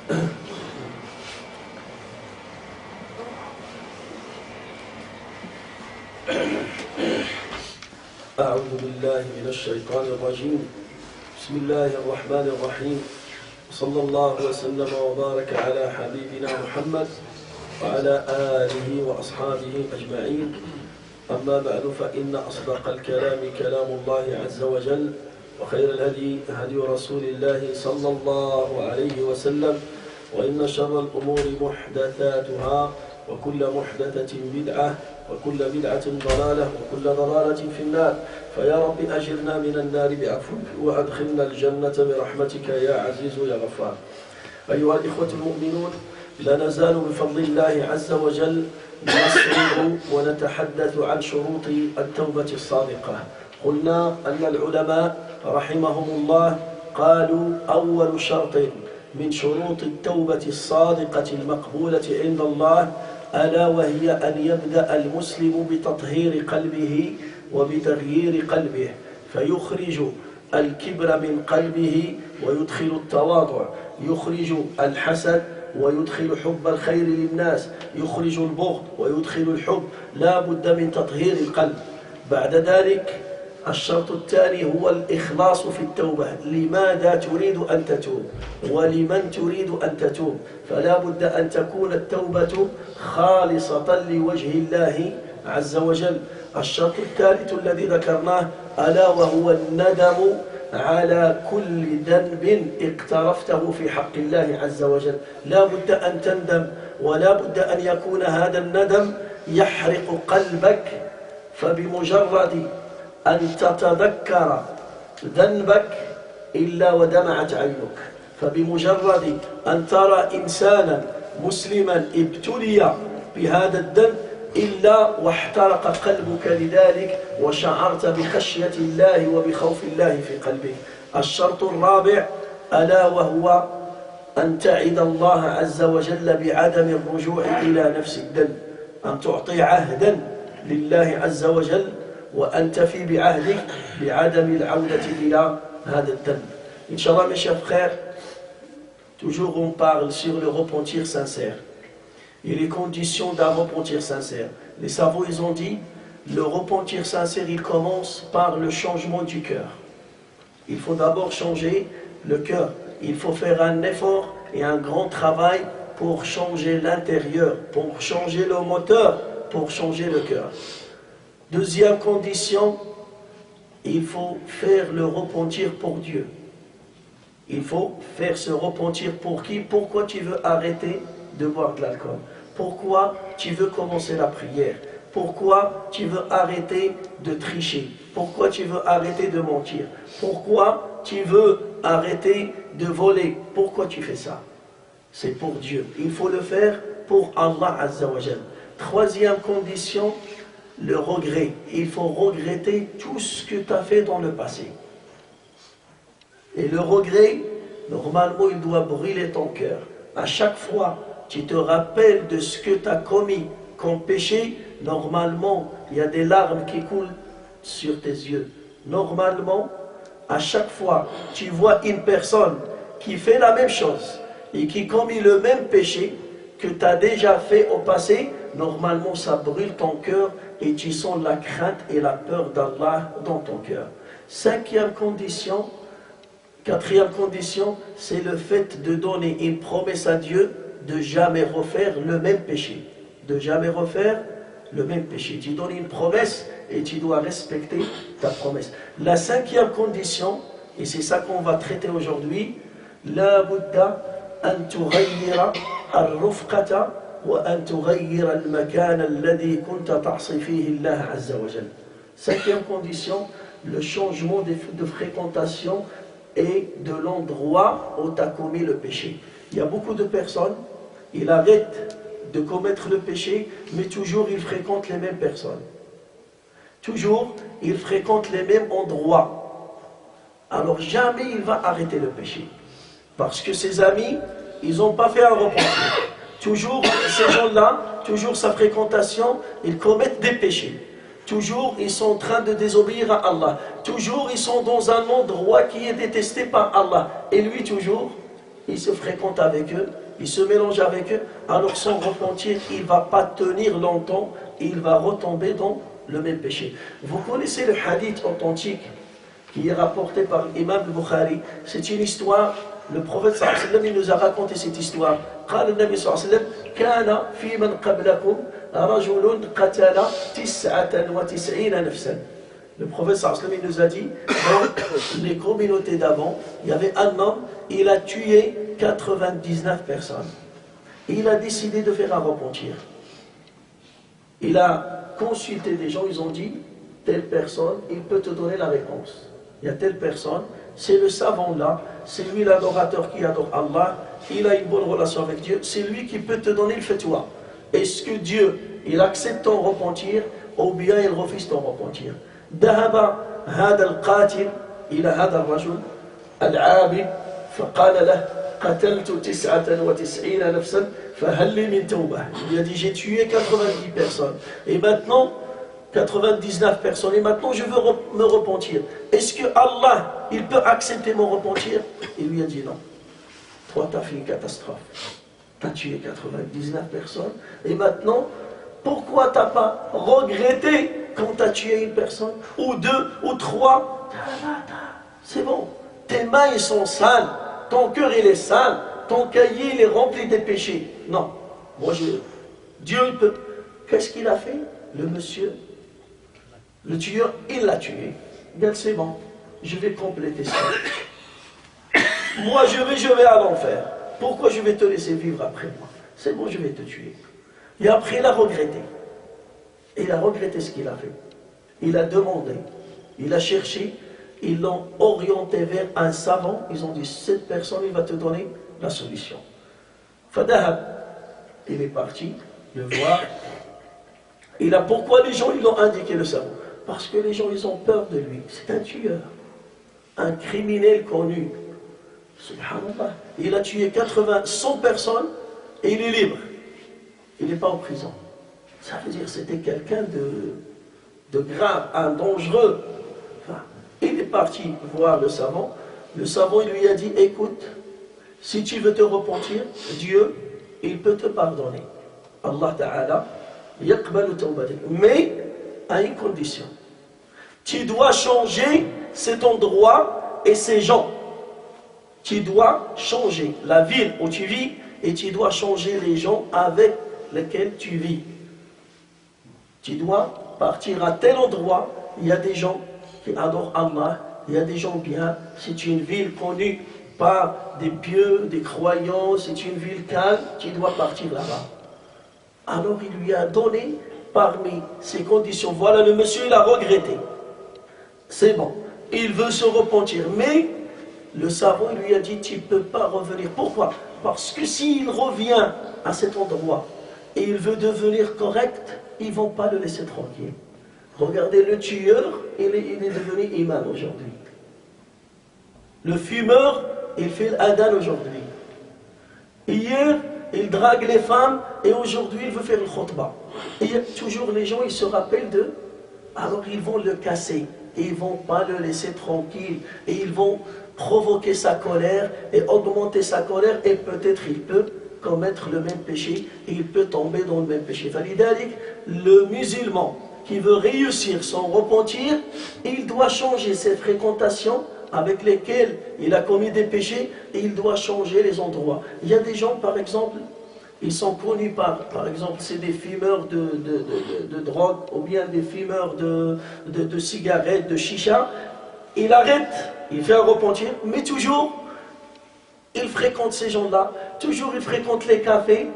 أعوذ بالله من الشيطان الرجيم. بسم الله الرحمن الرحيم. صلى الله وسلم وبارك على حبيبنا محمد وعلى آله وأصحابه أجمعين. أما بعد فإن أصدق الكلام كلام الله عز وجل، وخير الهدي هدي رسول الله صلى الله عليه وسلم، وإن شر الأمور محدثاتها، وكل محدثة بدعة، وكل بدعة ضلالة، وكل ضلالة في النار. فيا رب أجرنا من النار بعفوك، وأدخلنا الجنة برحمتك يا عزيز يا غفار. أيها الإخوة المؤمنون، لا نزال بفضل الله عز وجل نسرد ونتحدث عن شروط التوبة الصادقة. قلنا أن العلماء رحمهم الله قالوا أول شرط من شروط التوبة الصادقة المقبولة عند الله ألا وهي أن يبدأ المسلم بتطهير قلبه وبتغيير قلبه، فيخرج الكبر من قلبه ويدخل التواضع، يخرج الحسد ويدخل حب الخير للناس، يخرج البغض ويدخل الحب. لا بد من تطهير القلب. بعد ذلك الشرط الثاني هو الإخلاص في التوبة. لماذا تريد أن تتوب؟ ولمن تريد أن تتوب؟ فلا بد أن تكون التوبة خالصة لوجه الله عز وجل. الشرط الثالث الذي ذكرناه ألا وهو الندم على كل ذنب اقترفته في حق الله عز وجل. لا بد أن تندم، ولا بد أن يكون هذا الندم يحرق قلبك، فبمجرد أن تتذكر ذنبك إلا ودمعت عينك، فبمجرد أن ترى إنسانا مسلما ابتلي بهذا الذنب إلا واحترق قلبك لذلك، وشعرت بخشية الله وبخوف الله في قلبك. الشرط الرابع ألا وهو أن تعد الله عز وجل بعدم الرجوع إلى نفس الذنب، أن تعطي عهدا لله عز وجل وأن تفي بعهدك بعدم العودة إلى هذا الذنب. Inch'Allah, mes chers frères, toujours on parle sur le repentir sincère et les conditions d'un repentir sincère. Les savants, ils ont dit, le repentir sincère, il commence par le changement du cœur. Il faut d'abord changer le cœur. Il faut faire un effort et un grand travail pour changer l'intérieur, pour changer le moteur, pour changer le cœur. Deuxième condition, il faut faire le repentir pour Dieu. Il faut faire ce repentir pour qui? Pourquoi tu veux arrêter de boire de l'alcool? Pourquoi tu veux commencer la prière? Pourquoi tu veux arrêter de tricher? Pourquoi tu veux arrêter de mentir? Pourquoi tu veux arrêter de voler? Pourquoi tu fais ça? C'est pour Dieu. Il faut le faire pour Allah Azza wa Jal. Troisième condition, le regret. Il faut regretter tout ce que tu as fait dans le passé. Et le regret, normalement, il doit brûler ton cœur. À chaque fois, tu te rappelles de ce que tu as commis comme péché, normalement, il y a des larmes qui coulent sur tes yeux. Normalement, à chaque fois, tu vois une personne qui fait la même chose et qui commet le même péché que tu as déjà fait au passé, normalement, ça brûle ton cœur et tu sens la crainte et la peur d'Allah dans ton cœur. Quatrième condition, c'est le fait de donner une promesse à Dieu de jamais refaire le même péché. De jamais refaire le même péché. Tu donnes une promesse et tu dois respecter ta promesse. La cinquième condition, et c'est ça qu'on va traiter aujourd'hui, la budda an tughayyira ar-rufqata wa an tughayyira al-makan alladhi kunta ta'si fihi Allah azza wa jalla. Cinquième condition, le changement de fréquentation et de l'endroit où tu as commis le péché. Il y a beaucoup de personnes, ils arrêtent de commettre le péché, mais toujours ils fréquentent les mêmes personnes. Toujours ils fréquentent les mêmes endroits. Alors jamais il va arrêter le péché. Parce que ses amis, ils n'ont pas fait un repentir. Toujours ces gens-là, toujours sa fréquentation, ils commettent des péchés. Toujours, ils sont en train de désobéir à Allah. Toujours, ils sont dans un endroit qui est détesté par Allah. Et lui, toujours, il se fréquente avec eux, il se mélange avec eux, alors sans repentir, il ne va pas tenir longtemps, il va retomber dans le même péché. Vous connaissez le hadith authentique qui est rapporté par l'imam Bukhari. C'est une histoire, le prophète sallallahu alayhi wa sallam, il nous a raconté cette histoire. قال النبي صلى الله عليه وسلم كان في من قبلكم رجل قتل 99 نفسا. Le prophète sallallahu alayhi wa sallam, il nous a dit, dans les communautés d'avant, il y avait un homme, il a tué 99 personnes. Il a décidé de faire un repentir. Il a consulté des gens, ils ont dit, telle personne, il peut te donner la réponse. Il y a telle personne, c'est le savant là, c'est lui l'adorateur qui adore Allah, il a une bonne relation avec Dieu, c'est lui qui peut te donner le fatwa. Est-ce que Dieu, il accepte ton repentir ou bien il refuse ton repentir? ذهب هذا القاتل إلى هذا الرجل العابد فقال له قتلت 99 نفسا فهل لي من توبة. Il a dit j'ai tué 90 personnes et maintenant 99 personnes et maintenant je veux me repentir. Est-ce que Allah il peut accepter mon repentir? Il lui a dit non. Toi tu as fait une catastrophe. Tu as tué 99 personnes et maintenant pourquoi tu n'as pas regretté quand tu as tué une personne, ou deux, ou trois? C'est bon. Tes mains ils sont sales, ton cœur il est sale, ton cahier il est rempli de péchés. Non. Dieu il peut. Qu'est-ce qu'il a fait? Le monsieur, le tueur, il l'a tué. Regarde, c'est bon. Je vais compléter ça. Moi je vais à l'enfer. Pourquoi je vais te laisser vivre après moi? C'est bon, je vais te tuer. Et après, il a regretté. Il a regretté ce qu'il a fait. Il a demandé, il a cherché, ils l'ont orienté vers un savant. Ils ont dit, cette personne, il va te donner la solution. Fadahab, il est parti le voir. Et là, pourquoi les gens, ils l'ont indiqué le savant? Parce que les gens, ils ont peur de lui. C'est un tueur, un criminel connu. Subhanallah. Il a tué 100 personnes et il est libre. Il n'est pas en prison. Ça veut dire que c'était quelqu'un de grave, un dangereux. Enfin, il est parti voir le savant. Le savant il lui a dit, écoute, si tu veux te repentir, Dieu, il peut te pardonner. Allah Ta'ala, yaqbalu tawbatik. Mais à une condition. Tu dois changer cet endroit et ces gens. Tu dois changer la ville où tu vis et tu dois changer les gens avec lesquels tu vis. Tu dois partir à tel endroit, il y a des gens qui adorent Allah, il y a des gens bien, c'est une ville connue par des pieux, des croyants, c'est une ville calme, tu dois partir là-bas. Alors il lui a donné parmi ces conditions, voilà le monsieur il a regretté. C'est bon, il veut se repentir, mais le savant lui a dit tu ne peux pas revenir. Pourquoi? Parce que s'il revient à cet endroit et il veut devenir correct, ils ne vont pas le laisser tranquille. Regardez le tueur, il est devenu imam aujourd'hui. Le fumeur, il fait l'adhan aujourd'hui. Hier, il drague les femmes et aujourd'hui, il veut faire le khutbah. Et toujours les gens, ils se rappellent de... Alors ils vont le casser. Et ils ne vont pas le laisser tranquille. Et ils vont provoquer sa colère et augmenter sa colère. Et peut-être il peut commettre le même péché et il peut tomber dans le même péché. Le musulman qui veut réussir son repentir, il doit changer ses fréquentations avec lesquelles il a commis des péchés et il doit changer les endroits. Il y a des gens, par exemple, ils sont connus par exemple, c'est des fumeurs de drogue ou bien des fumeurs de cigarettes, de chicha. Il arrête, il fait un repentir, mais toujours, il fréquente ces gens-là, toujours il fréquente les cafés,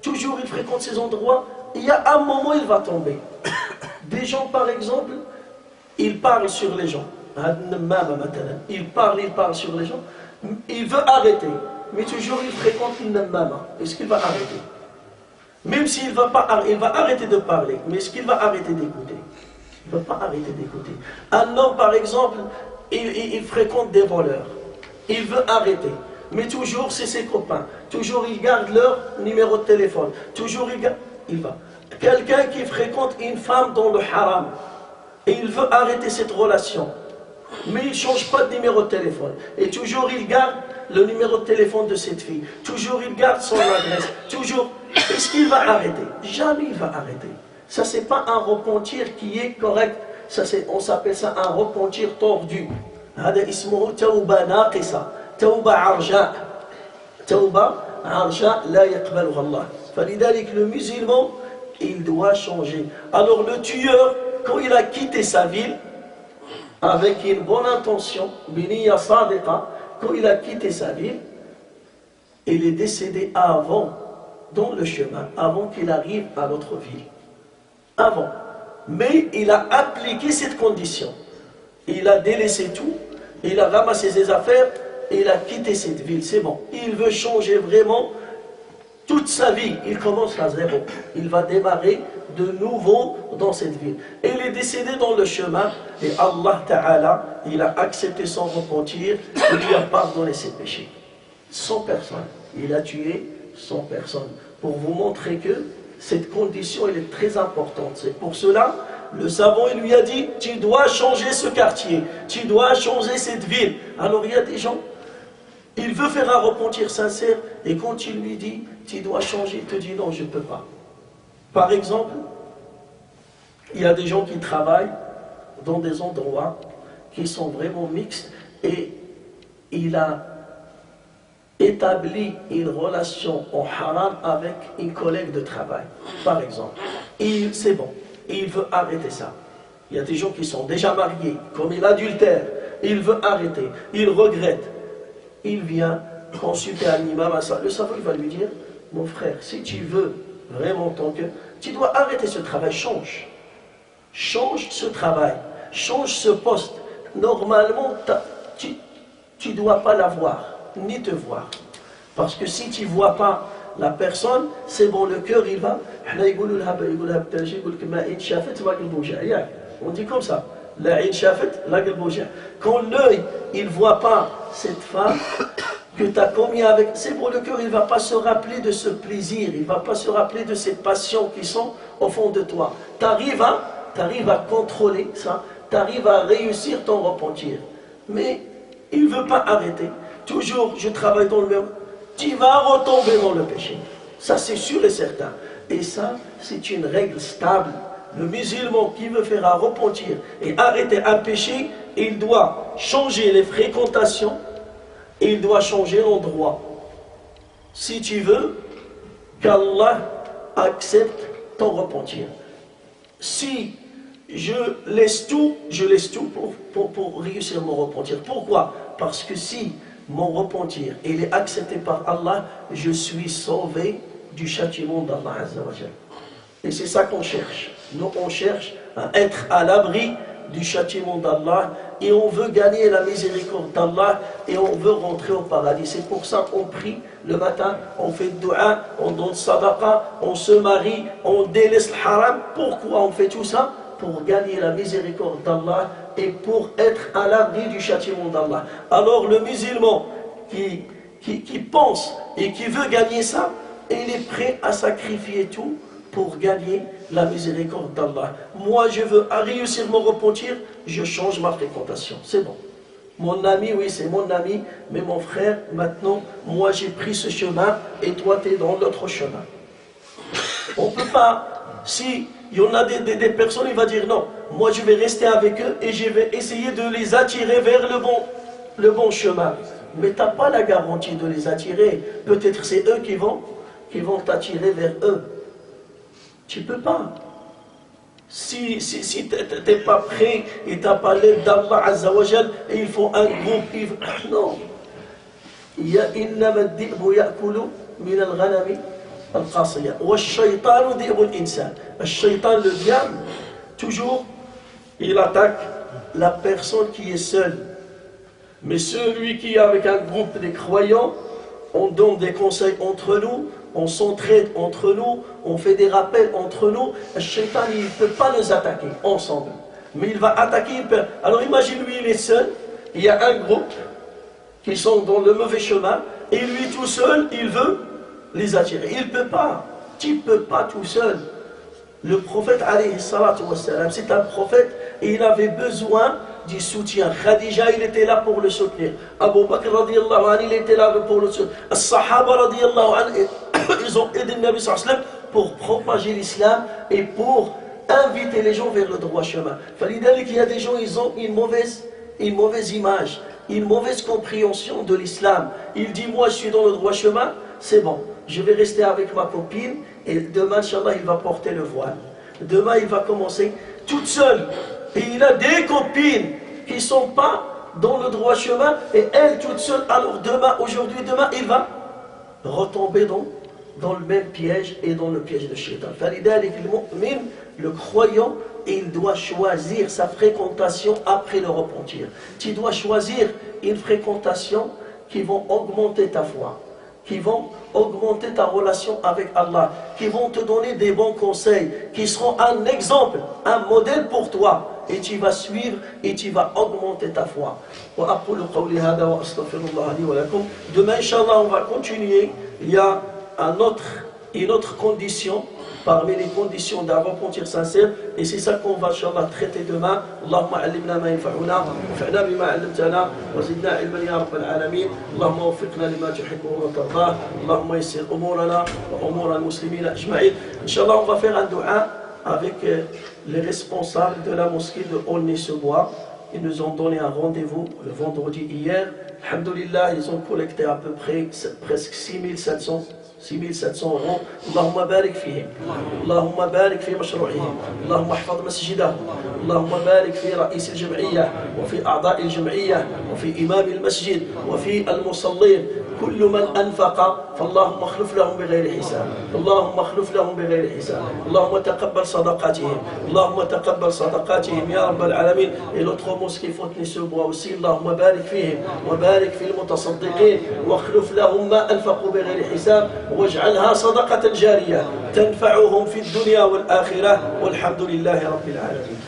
toujours il fréquente ces endroits. Il y a un moment, il va tomber. Des gens, par exemple, ils parlent sur les gens. Il parle sur les gens. Il veut arrêter, mais toujours il fréquente une mama. Est-ce qu'il va arrêter? Même s'il va pas, il va arrêter de parler, mais est-ce qu'il va arrêter d'écouter? Il ne va pas arrêter d'écouter. Un homme, par exemple, il fréquente des voleurs. Il veut arrêter, mais toujours c'est ses copains. Toujours il garde leur numéro de téléphone. Toujours il va. Quelqu'un qui fréquente une femme dans le haram et il veut arrêter cette relation. mais il ne change pas de numéro de téléphone. Et toujours il garde le numéro de téléphone de cette fille. Toujours il garde son adresse. Toujours. Est-ce qu'il va arrêter? Jamais il va arrêter. Ça, c'est pas un repentir qui est correct. Ça, on s'appelle ça un repentir tordu. هذا اسمه توبة ناقصة توبة عرجاء توبة عرجاء لا يقبلها الله. فلذلك le musulman il doit changer. Alors le tueur, quand il a quitté sa ville avec une bonne intention, biniya sadiqa, quand il a quitté sa ville, il est décédé avant, dans le chemin, avant qu'il arrive à notre ville. Avant. Mais il a appliqué cette condition. Il a délaissé tout, il a ramassé ses affaires, et il a quitté cette ville. C'est bon. Il veut changer vraiment toute sa vie. Il commence à zéro. Il va démarrer de nouveau dans cette ville. Et il est décédé dans le chemin, et Allah Ta'ala, il a accepté son repentir, il lui a pardonné ses péchés. 100 personnes. Il a tué 100 personnes. Pour vous montrer que cette condition, elle est très importante. C'est pour cela, le savant, il lui a dit, tu dois changer ce quartier, tu dois changer cette ville. Alors il y a des gens, il veut faire un repentir sincère, et quand il lui dit, tu dois changer, il te dit, non, je ne peux pas. Par exemple, il y a des gens qui travaillent dans des endroits qui sont vraiment mixtes, et il a établi une relation en haram avec une collègue de travail, par exemple. C'est bon, il veut arrêter ça. Il y a des gens qui sont déjà mariés, comme il adultère, il veut arrêter, il regrette. Il vient consulter un imam, le savant il va lui dire, mon frère, si tu veux vraiment ton cœur, tu dois arrêter ce travail, change. Change ce travail, change ce poste. Normalement, tu ne dois pas l'avoir, ni te voir. Parce que si tu ne vois pas la personne, c'est bon, le cœur il va. On dit comme ça. Quand l'œil il ne voit pas cette femme que tu as commis avec, c'est bon, le cœur il ne va pas se rappeler de ce plaisir, il ne va pas se rappeler de ces passions qui sont au fond de toi. Tu arrives à contrôler ça, tu arrives à réussir ton repentir. Mais il ne veut pas arrêter. Toujours, je travaille dans le même. Tu vas retomber dans le péché. Ça, c'est sûr et certain. Et ça, c'est une règle stable. Le musulman qui veut faire un repentir et arrêter un péché, il doit changer les fréquentations et il doit changer l'endroit. Si tu veux qu'Allah accepte ton repentir. Si je laisse tout pour réussir mon repentir. Pourquoi? Parce que si mon repentir il est accepté par Allah, je suis sauvé du châtiment d'Allah Azza wa Jal. Et c'est ça qu'on cherche. Nous on cherche à être à l'abri du châtiment d'Allah et on veut gagner la miséricorde d'Allah et on veut rentrer au paradis. C'est pour ça qu'on prie le matin, on fait dua, on donne sadaqa, on se marie, on délaisse le haram. Pourquoi on fait tout ça? Pour gagner la miséricorde d'Allah et pour être à l'abri du châtiment d'Allah. Alors le musulman qui pense et qui veut gagner ça, il est prêt à sacrifier tout pour gagner la miséricorde d'Allah. Moi je veux réussir mon repentir, je change ma fréquentation, c'est bon. Mon ami, oui c'est mon ami, mais mon frère, maintenant, moi j'ai pris ce chemin et toi tu es dans l'autre chemin. On ne peut pas, si il y en a des personnes, il va dire non, moi je vais rester avec eux et je vais essayer de les attirer vers le bon chemin. Mais tu n'as pas la garantie de les attirer. Peut-être c'est eux qui vont t'attirer vers eux. Tu ne peux pas. Si tu n'es pas prêt et tu n'as pas l'aide d'Allah Azza wa Jal, et il faut un groupe, non. Il y a innama ad-di'bu ya'kulu min al-ghanami al-qasiya wa ash-shaytanu di'bu al-insan. Ash-shaytan, le diable, toujours, il attaque la personne qui est seule. Mais celui qui est avec un groupe de croyants, on donne des conseils entre nous, on s'entraide entre nous, on fait des rappels entre nous. Le shaitan, il ne peut pas nous attaquer ensemble. Mais il va attaquer. Alors imagine, lui, il est seul. Il y a un groupe qui sont dans le mauvais chemin. Et lui, tout seul, il veut les attirer. Il ne peut pas. Tu ne peux pas tout seul. Le prophète, alayhi salatu wassalam, c'est un prophète. Et il avait besoin du soutien. Khadija, il était là pour le soutenir. Abu Bakr radiallahu anhu, il était là pour le soutenir. As-Sahaba radiallahu anhu, ils ont aidé le Nabi sallallahu alayhi wa sallam pour propager l'islam et pour inviter les gens vers le droit chemin. Il y a des gens, ils ont une mauvaise image, une mauvaise compréhension de l'islam. Il dit, moi je suis dans le droit chemin, c'est bon, je vais rester avec ma copine et demain, Inch'Allah, il va porter le voile. Demain, il va commencer toute seule. Et il a des copines qui ne sont pas dans le droit chemin et elle toute seule. Alors demain, aujourd'hui, demain, il va retomber dans le même piège et dans le piège de Shaitan. Le croyant, il doit choisir sa fréquentation après le repentir. Tu dois choisir une fréquentation qui va augmenter ta foi, qui vont augmenter ta relation avec Allah, qui vont te donner des bons conseils, qui seront un exemple, un modèle pour toi. Et tu vas suivre et tu vas augmenter ta foi. Demain, Inch'Allah, on va continuer. Il y a une autre condition parmi les conditions d'un repentir sincère, et c'est ça qu'on va Inch'Allah traiter demain. Allahumma allimna ma yanfa'una, wanfa'na bima 'allamtana, wa zidna ilman ya rabbal alamin. Allahumma waffiqna lima tuhibbu wa tardah. Allahumma yassir umurana wa umura al-muslimina ajma'in. Inch'Allah, on va faire un dua avec les responsables de la mosquée de Aulnay-sous-Bois. Ils nous ont donné un rendez-vous le vendredi hier. Alhamdulillah, ils ont collecté à peu près presque 6700 euros. Allahumma barik fihim. Allahumma barik fi mashru'ihim. Allahumma ahfad masjidahum. Allahumma barik fi ra'is al-jam'iyyah wa fi a'da' al-jam'iyyah wa fi imam al-masjid wa fi al-musallin. كل من أنفق فاللهم اخلف لهم بغير حساب. اللهم اخلف لهم بغير حساب. اللهم تقبل صدقاتهم. اللهم تقبل صدقاتهم يا رب العالمين. Et l'autre mosquée Fontenay-sous-Bois aussi. اللهم بارك فيهم وبارك في المتصدقين واخلف لهم ما أنفقوا بغير حساب واجعلها صدقة جارية تنفعهم في الدنيا والآخرة والحمد لله رب العالمين.